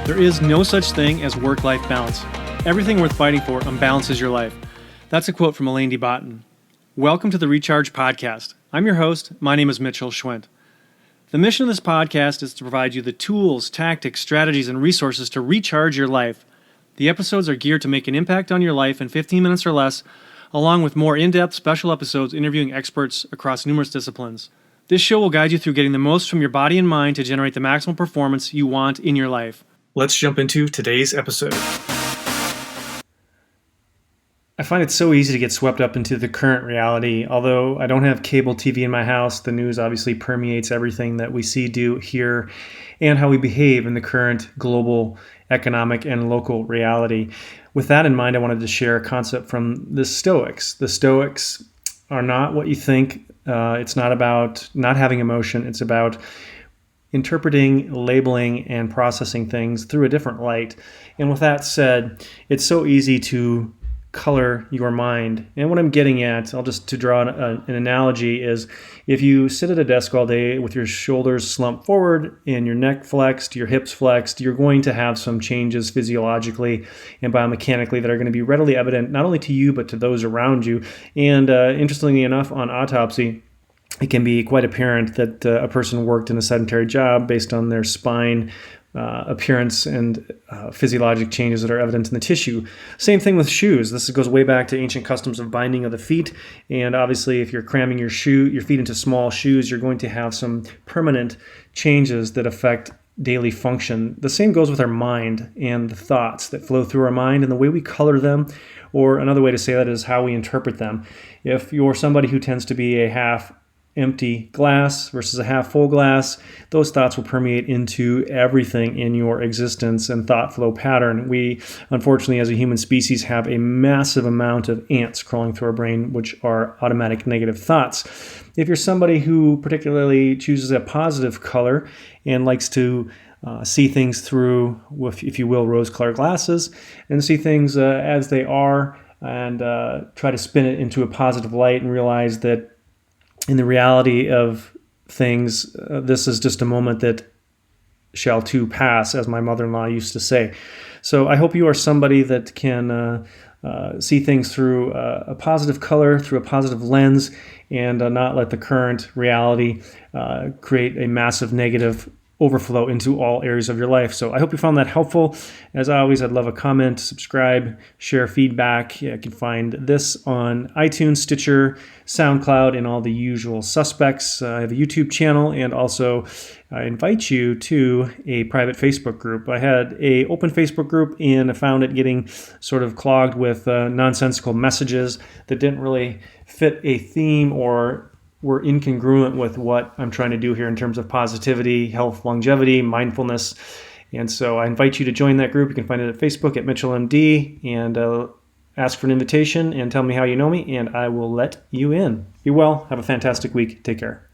There is no such thing as work-life balance. Everything worth fighting for unbalances your life. That's a quote from Elaine de Botton. Welcome to the Recharge Podcast. I'm your host. My name is Mitchell Schwent. The mission of this podcast is to provide you the tools, tactics, strategies, and resources to recharge your life. The episodes are geared to make an impact on your life in 15 minutes or less, along with more in-depth special episodes interviewing experts across numerous disciplines. This show will guide you through getting the most from your body and mind to generate the maximum performance you want in your life. Let's jump into today's episode. I find it so easy to get swept up into the current reality. Although I don't have cable TV in my house, the news obviously permeates everything that we see, do, hear, and how we behave in the current global, economic, and local reality. With that in mind, I wanted to share a concept from the Stoics. The Stoics are not what you think. It's not about not having emotion. It's about interpreting, labeling, and processing things through a different light. And with that said, it's so easy to color your mind. And what I'm getting at, to draw an analogy, is if you sit at a desk all day with your shoulders slumped forward and your neck flexed, your hips flexed, you're going to have some changes physiologically and biomechanically that are going to be readily evident not only to you but to those around you. And interestingly enough, on autopsy, it can be quite apparent that a person worked in a sedentary job based on their spine appearance and physiologic changes that are evident in the tissue. Same thing with shoes. This goes way back to ancient customs of binding of the feet. And obviously, if you're cramming your feet into small shoes, you're going to have some permanent changes that affect daily function. The same goes with our mind and the thoughts that flow through our mind and the way we color them, or another way to say that is how we interpret them. If you're somebody who tends to be a half empty glass versus a half full glass, those thoughts will permeate into everything in your existence and thought flow pattern. We, unfortunately, as a human species, have a massive amount of ants crawling through our brain, which are automatic negative thoughts. If you're somebody who particularly chooses a positive color and likes to see things through, if you will, rose-colored glasses, and see things as they are, and try to spin it into a positive light and realize that in the reality of things, this is just a moment that shall too pass, as my mother-in-law used to say. So I hope you are somebody that can see things through a positive color, through a positive lens, and not let the current reality create a massive negative overflow into all areas of your life. So I hope you found that helpful. As always, I'd love a comment, subscribe, share feedback. You can find this on iTunes, Stitcher, SoundCloud, and all the usual suspects. I have a YouTube channel, and also I invite you to a private Facebook group. I had an open Facebook group, and I found it getting sort of clogged with nonsensical messages that didn't really fit a theme or were incongruent with what I'm trying to do here in terms of positivity, health, longevity, mindfulness. And so I invite you to join that group. You can find it at Facebook at MitchellMD, and ask for an invitation and tell me how you know me, and I will let you in. Be well. Have a fantastic week. Take care.